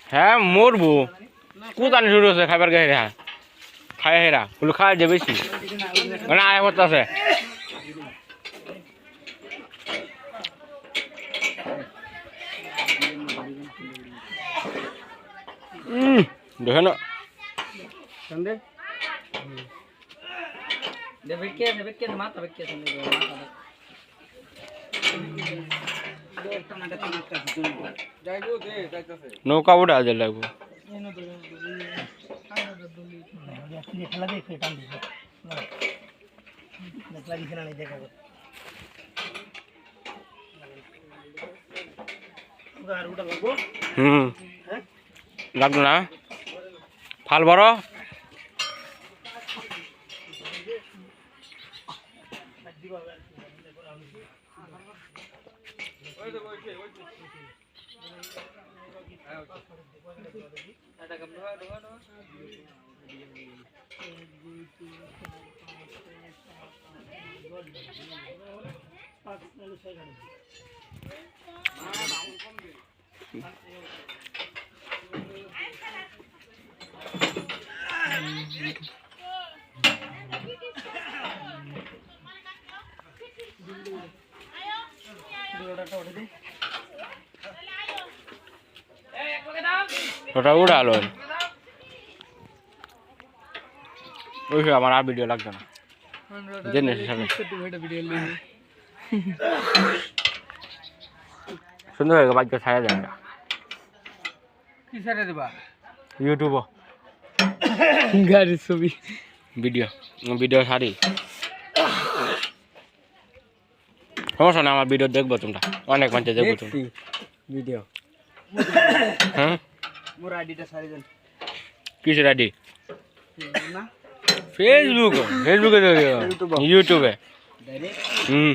হ্যাঁ মরবো কুদানি শুরু হচ্ছে খাবার গায়ে খায় হেরা বলে খাওয়া যে বেশি মানে আয় করতে আছে দেখে না নৌকা উঠা যে লাগবো লাগলো না ফাল বড় ওটা উড়ালো ওই আমার আর ভিডিও লাগতো না জেনে সুন্দর হয়ে বাক্য ছাড়া যায় না কি ছেড়ে দেবা ইউটিউব গাড়ির ছবি ভিডিও ছাড়ি সমস্যা না আমার ভিডিও দেখবো তোমরা অনেক মানুষ দেখবো তোমরা ভিডিও হ্যাঁ মোর আইডিটা ছাড়ি দেন কিসের আইডি না ফেসবুকে ইউটিউবে ডাইরেক্ট হুম